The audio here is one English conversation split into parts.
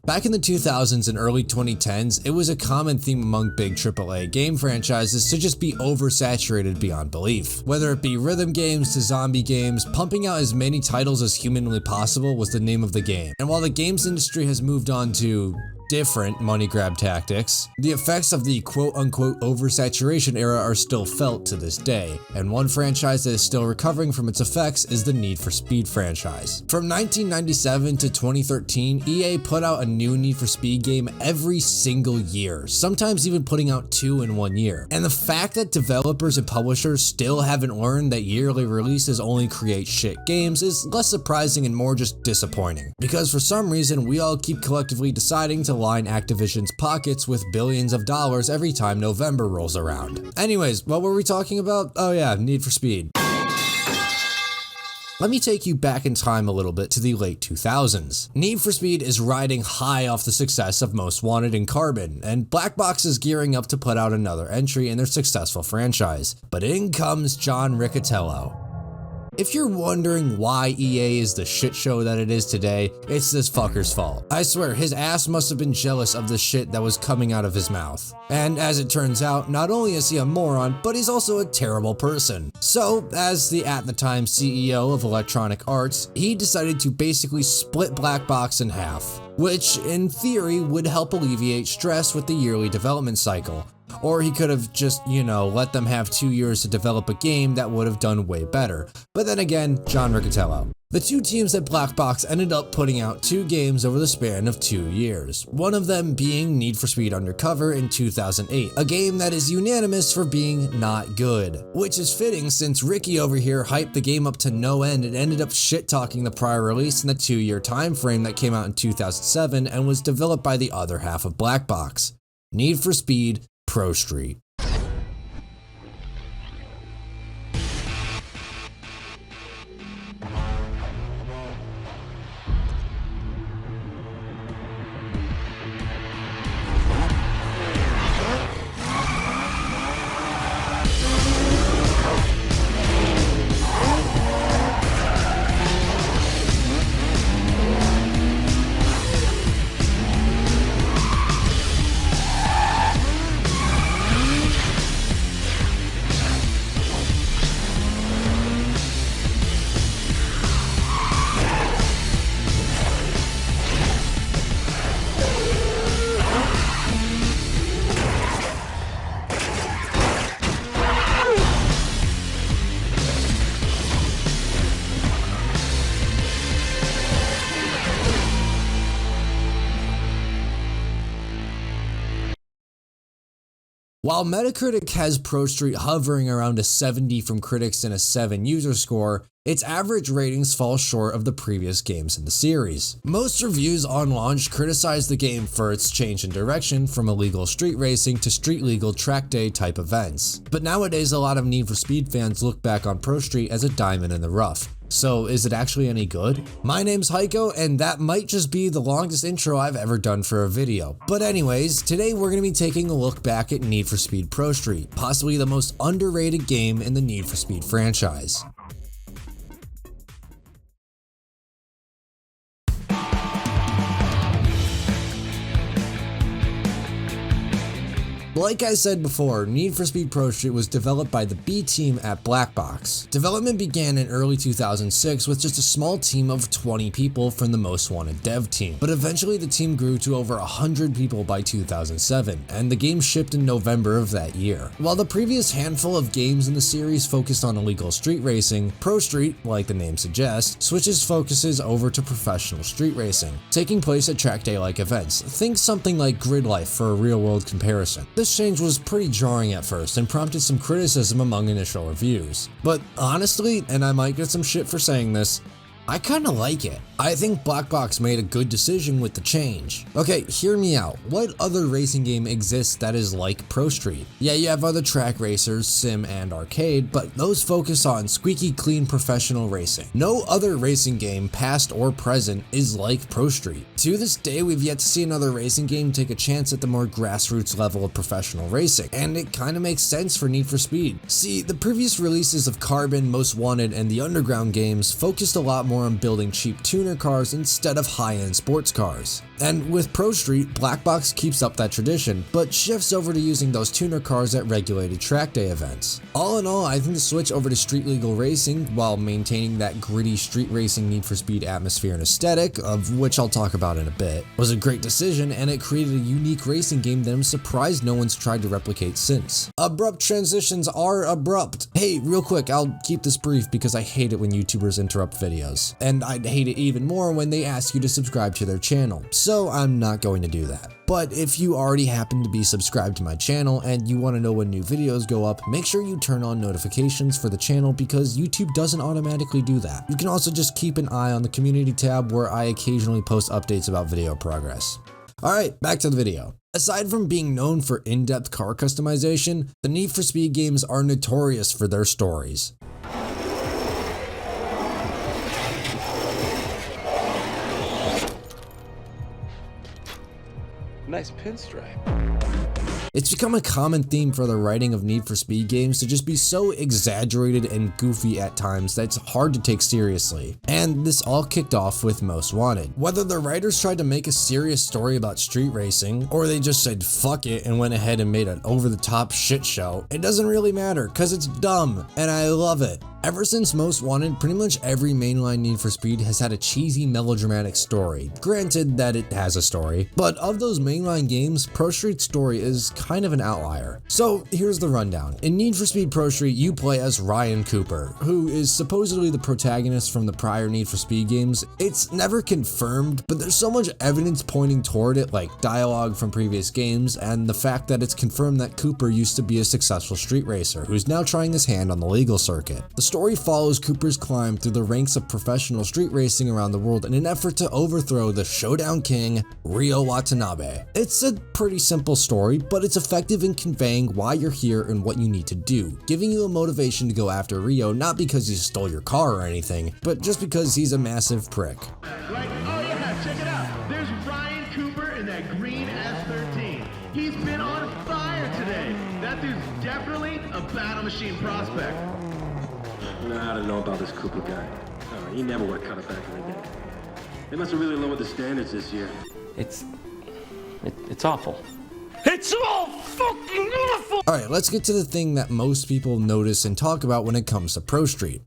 Back in the 2000s and early 2010s, it was a common theme among big AAA game franchises to just be oversaturated beyond belief. Whether it be rhythm games to zombie games, pumping out as many titles as humanly possible was the name of the game. And while the games industry has moved on to different money grab tactics, the effects of the quote-unquote oversaturation era are still felt to this day, and one franchise that is still recovering from its effects is the Need for Speed franchise. From 1997 to 2013, EA put out a new Need for Speed game every single year, sometimes even putting out 2 in 1 year. And the fact that developers and publishers still haven't learned that yearly releases only create shit games is less surprising and more just disappointing. Because for some reason, we all keep collectively deciding to line Activision's pockets with billions of dollars every time November rolls around. Anyways, what were we talking about? Oh yeah, Need for Speed. Let me take you back in time a little bit to the late 2000s. Need for Speed is riding high off the success of Most Wanted and Carbon, and Black Box is gearing up to put out another entry in their successful franchise. But in comes John Riccitiello. If you're wondering why EA is the shit show that it is today, it's this fucker's fault. I swear, his ass must have been jealous of the shit that was coming out of his mouth. And as it turns out, not only is he a moron, but he's also a terrible person. So, as the at the time CEO of Electronic Arts, he decided to basically split Black Box in half, which in theory would help alleviate stress with the yearly development cycle. Or he could have just, let them have 2 years to develop a game that would have done way better. But then again, John Riccitiello. The two teams at Black Box ended up putting out 2 games over the span of 2 years, one of them being Need for Speed Undercover in 2008, a game that is unanimous for being not good. Which is fitting since Ricky over here hyped the game up to no end and ended up shit-talking the prior release in the 2-year time frame that came out in 2007 and was developed by the other half of Black Box, Need for Speed Prostreet. While Metacritic has Prostreet hovering around a 70 from critics and a 7 user score, its average ratings fall short of the previous games in the series. Most reviews on launch criticize the game for its change in direction from illegal street racing to street legal track day type events. But nowadays a lot of Need for Speed fans look back on Prostreet as a diamond in the rough. So is it actually any good? My name's Heiko, and that might just be the longest intro I've ever done for a video. But anyways, today we're going to be taking a look back at Need for Speed Prostreet, possibly the most underrated game in the Need for Speed franchise. Like I said before, Need for Speed Prostreet was developed by the B team at Black Box. Development began in early 2006 with just a small team of 20 people from the Most Wanted Dev team, but eventually the team grew to over 100 people by 2007, and the game shipped in November of that year. While the previous handful of games in the series focused on illegal street racing, Prostreet, like the name suggests, switches focuses over to professional street racing, taking place at track day-like events. Think something like Grid Life for a real-world comparison. This change was pretty jarring at first and prompted some criticism among initial reviews. But honestly, and I might get some shit for saying this, I kinda like it. I think Black Box made a good decision with the change. Okay, hear me out. What other racing game exists that is like Prostreet? Yeah, you have other track racers, sim and arcade, but those focus on squeaky clean professional racing. No other racing game, past or present, is like Prostreet. To this day, we've yet to see another racing game take a chance at the more grassroots level of professional racing, and it kinda makes sense for Need for Speed. See, the previous releases of Carbon, Most Wanted, and the Underground games focused a lot more on building cheap tuner cars instead of high-end sports cars. And with Prostreet, Blackbox keeps up that tradition, but shifts over to using those tuner cars at regulated track day events. All in all, I think the switch over to street legal racing, while maintaining that gritty street racing Need for Speed atmosphere and aesthetic, of which I'll talk about in a bit, was a great decision, and it created a unique racing game that I'm surprised no one's tried to replicate since. Abrupt transitions are abrupt. Hey, real quick, I'll keep this brief because I hate it when YouTubers interrupt videos, and I'd hate it even more when they ask you to subscribe to their channel, so I'm not going to do that. But if you already happen to be subscribed to my channel and you want to know when new videos go up, make sure you turn on notifications for the channel because YouTube doesn't automatically do that. You can also just keep an eye on the community tab where I occasionally post updates about video progress. Alright, back to the video. Aside from being known for in-depth car customization, the Need for Speed games are notorious for their stories. Nice pinstripe. It's become a common theme for the writing of Need for Speed games to just be so exaggerated and goofy at times that it's hard to take seriously. And this all kicked off with Most Wanted. Whether the writers tried to make a serious story about street racing, or they just said fuck it and went ahead and made an over-the-top shit show, it doesn't really matter, cause it's dumb, and I love it. Ever since Most Wanted, pretty much every mainline Need for Speed has had a cheesy melodramatic story. Granted that it has a story, but of those mainline games, Prostreet's story is kind of an outlier. So here's the rundown. In Need for Speed Prostreet, you play as Ryan Cooper, who is supposedly the protagonist from the prior Need for Speed games. It's never confirmed, but there's so much evidence pointing toward it, like dialogue from previous games, and the fact that it's confirmed that Cooper used to be a successful street racer, who's now trying his hand on the legal circuit. The story follows Cooper's climb through the ranks of professional street racing around the world in an effort to overthrow the Showdown King, Ryo Watanabe. It's a pretty simple story, but it's effective in conveying why you're here and what you need to do, giving you a motivation to go after Ryo not because he stole your car or anything, but just because he's a massive prick. Like, oh yeah, check it out. There's Ryan Cooper in that green S13. He's been on fire today. That dude's definitely a battle machine prospect. I don't know about this Cooper guy. He never would have cut it back in the day. They must have really lowered the standards this year. It's awful. It's all fucking awful! Alright, let's get to the thing that most people notice and talk about when it comes to Prostreet.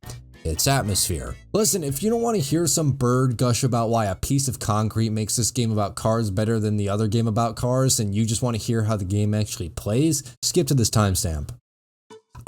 Its atmosphere. Listen, if you don't want to hear some bird gush about why a piece of concrete makes this game about cars better than the other game about cars, and you just want to hear how the game actually plays, skip to this timestamp.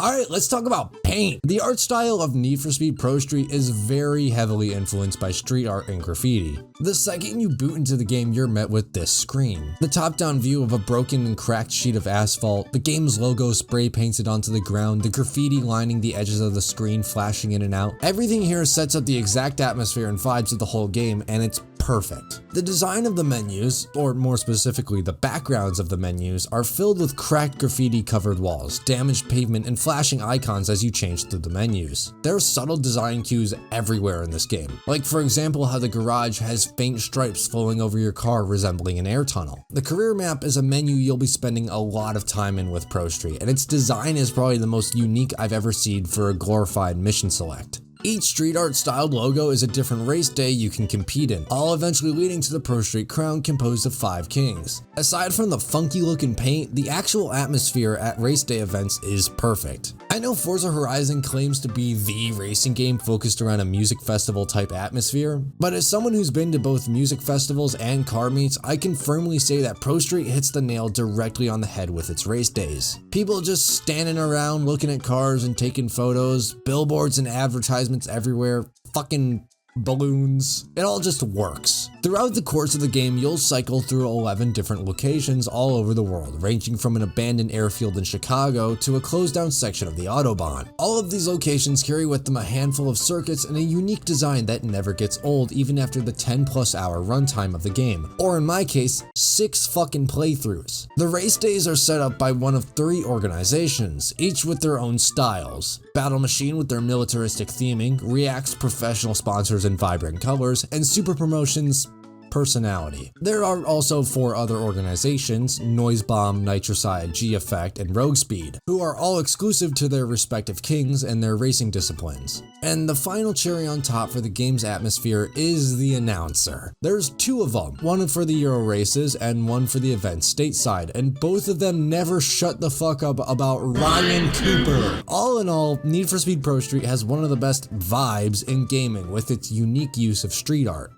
Alright, let's talk about paint. The art style of Need for Speed Prostreet is very heavily influenced by street art and graffiti. The second you boot into the game, you're met with this screen. The top-down view of a broken and cracked sheet of asphalt, the game's logo spray painted onto the ground, the graffiti lining the edges of the screen flashing in and out. Everything here sets up the exact atmosphere and vibes of the whole game, and it's perfect. The design of the menus, or more specifically the backgrounds of the menus, are filled with cracked graffiti-covered walls, damaged pavement, and flashing icons as you change through the menus. There are subtle design cues everywhere in this game, like for example how the garage has faint stripes flowing over your car resembling an air tunnel. The career map is a menu you'll be spending a lot of time in with Prostreet, and its design is probably the most unique I've ever seen for a glorified mission select. Each street art styled logo is a different race day you can compete in, all eventually leading to the Prostreet crown composed of 5 kings. Aside from the funky looking paint, the actual atmosphere at race day events is perfect. I know Forza Horizon claims to be the racing game focused around a music festival type atmosphere, but as someone who's been to both music festivals and car meets, I can firmly say that Prostreet hits the nail directly on the head with its race days. People just standing around looking at cars and taking photos, billboards and advertisements everywhere, fucking balloons. It all just works. Throughout the course of the game, you'll cycle through 11 different locations all over the world, ranging from an abandoned airfield in Chicago to a closed down section of the Autobahn. All of these locations carry with them a handful of circuits and a unique design that never gets old even after the 10+ hour runtime of the game, or in my case, 6 fucking playthroughs. The race days are set up by one of 3 organizations, each with their own styles. Battle Machine with their militaristic theming, React's professional sponsors in vibrant colors, and Super Promotions, personality. There are also 4 other organizations, Noisebomb, Nitrocide, G-Effect, and Rogue Speed, who are all exclusive to their respective kings and their racing disciplines. And the final cherry on top for the game's atmosphere is the announcer. There's 2 of them, one for the Euro races and one for the event stateside, and both of them never shut the fuck up about Ryan Cooper. All in all, Need for Speed Prostreet has one of the best vibes in gaming with its unique use of street art.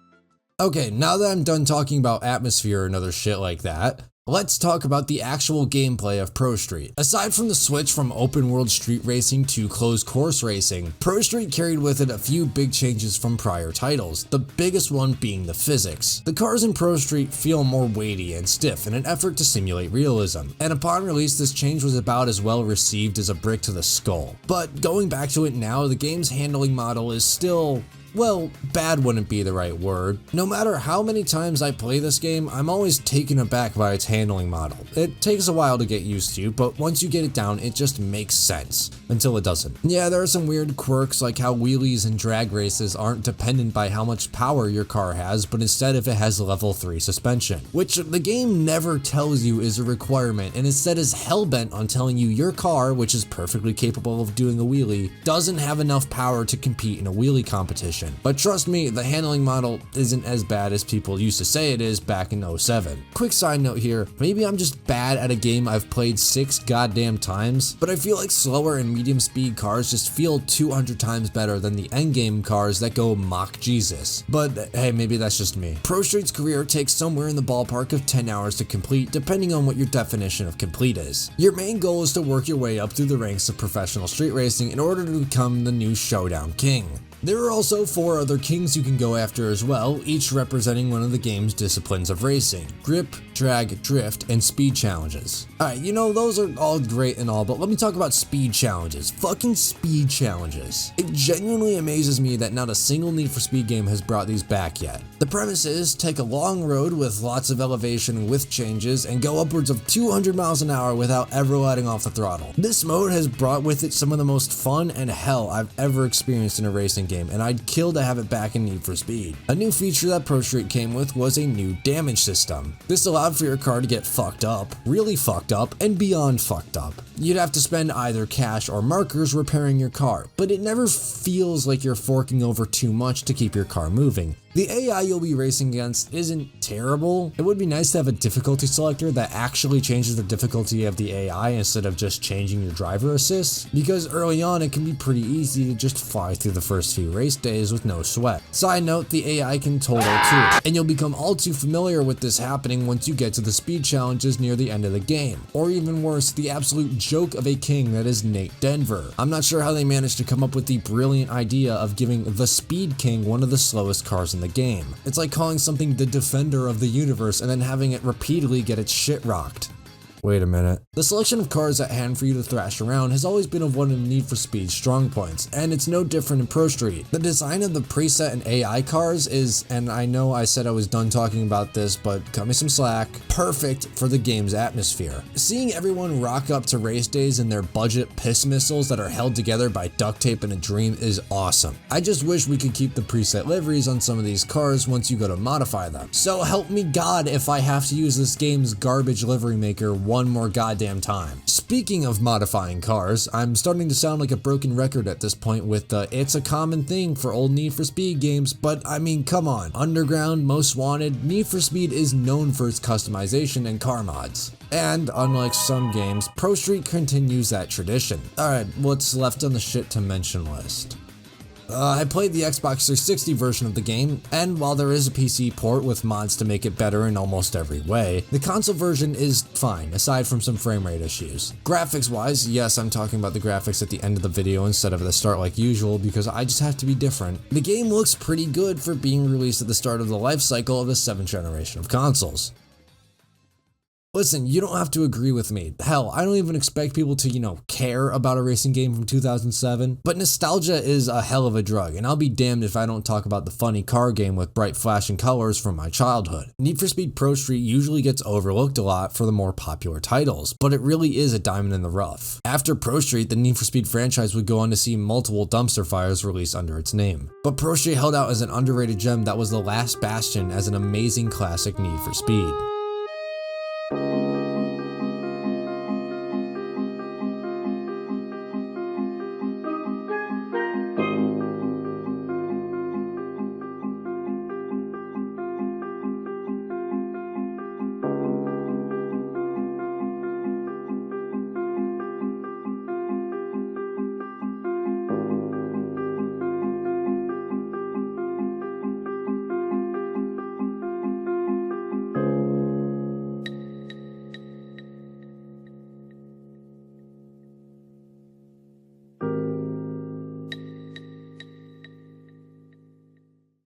Okay, now that I'm done talking about atmosphere and other shit like that, let's talk about the actual gameplay of Prostreet. Aside from the switch from open world street racing to closed course racing, Prostreet carried with it a few big changes from prior titles, the biggest one being the physics. The cars in Prostreet feel more weighty and stiff in an effort to simulate realism, and upon release this change was about as well received as a brick to the skull. But going back to it now, the game's handling model is still, well, bad wouldn't be the right word. No matter how many times I play this game, I'm always taken aback by its handling model. It takes a while to get used to, but once you get it down, it just makes sense. Until it doesn't. Yeah, there are some weird quirks like how wheelies and drag races aren't dependent by how much power your car has, but instead if it has level 3 suspension, which the game never tells you is a requirement and instead is hellbent on telling you your car, which is perfectly capable of doing a wheelie, doesn't have enough power to compete in a wheelie competition. But trust me, the handling model isn't as bad as people used to say it is back in 07. Quick side note here, maybe I'm just bad at a game I've played 6 goddamn times, but I feel like slower and medium speed cars just feel 200 times better than the endgame cars that go mock Jesus. But hey, maybe that's just me. Prostreet's career takes somewhere in the ballpark of 10 hours to complete, depending on what your definition of complete is. Your main goal is to work your way up through the ranks of professional street racing in order to become the new showdown king. There are also 4 other kings you can go after as well, each representing one of the game's disciplines of racing: grip, drag, drift, and speed challenges. Alright, you know, those are all great and all, but let me talk about speed challenges. Fucking speed challenges. It genuinely amazes me that not a single Need for Speed game has brought these back yet. The premise is, take a long road with lots of elevation and width changes and go upwards of 200 miles an hour without ever letting off the throttle. This mode has brought with it some of the most fun and hell I've ever experienced in a racing game, and I'd kill to have it back in Need for Speed. A new feature that Prostreet came with was a new damage system. This allowed for your car to get fucked up, really fucked up, and beyond fucked up. You'd have to spend either cash or markers repairing your car, but it never feels like you're forking over too much to keep your car moving. The AI you'll be racing against isn't terrible. It would be nice to have a difficulty selector that actually changes the difficulty of the AI instead of just changing your driver assist, because early on it can be pretty easy to just fly through the first few race days with no sweat. Side note, the AI can total too, and you'll become all too familiar with this happening once you get to the speed challenges near the end of the game. Or even worse, the absolute joke of a king that is Nate Denver. I'm not sure how they managed to come up with the brilliant idea of giving the Speed King one of the slowest cars in the game. It's like calling something the defender of the universe and then having it repeatedly get its shit rocked. Wait a minute. The selection of cars at hand for you to thrash around has always been of one of Need for Speed's strong points, and it's no different in Prostreet. The design of the preset and AI cars is, and I know I said I was done talking about this, but cut me some slack, perfect for the game's atmosphere. Seeing everyone rock up to race days in their budget piss missiles that are held together by duct tape and a dream is awesome. I just wish we could keep the preset liveries on some of these cars once you go to modify them. So help me God if I have to use this game's garbage livery maker one more goddamn time. Speaking of modifying cars, I'm starting to sound like a broken record at this point with the it's a common thing for old Need for Speed games, but I mean, come on. Underground, Most Wanted, Need for Speed is known for its customization and car mods. And unlike some games, Prostreet continues that tradition. Alright, what's left on the shit to mention list? I played the Xbox 360 version of the game, and while there is a PC port with mods to make it better in almost every way, the console version is fine, aside from some frame rate issues. Graphics wise, yes, I'm talking about the graphics at the end of the video instead of at the start like usual, because I just have to be different. The game looks pretty good for being released at the start of the life cycle of the 7th generation of consoles. Listen, you don't have to agree with me. Hell, I don't even expect people to, care about a racing game from 2007. But nostalgia is a hell of a drug, and I'll be damned if I don't talk about the funny car game with bright flashing colors from my childhood. Need for Speed Prostreet usually gets overlooked a lot for the more popular titles, but it really is a diamond in the rough. After Prostreet, the Need for Speed franchise would go on to see multiple dumpster fires released under its name. But Prostreet held out as an underrated gem that was the last bastion as an amazing classic Need for Speed.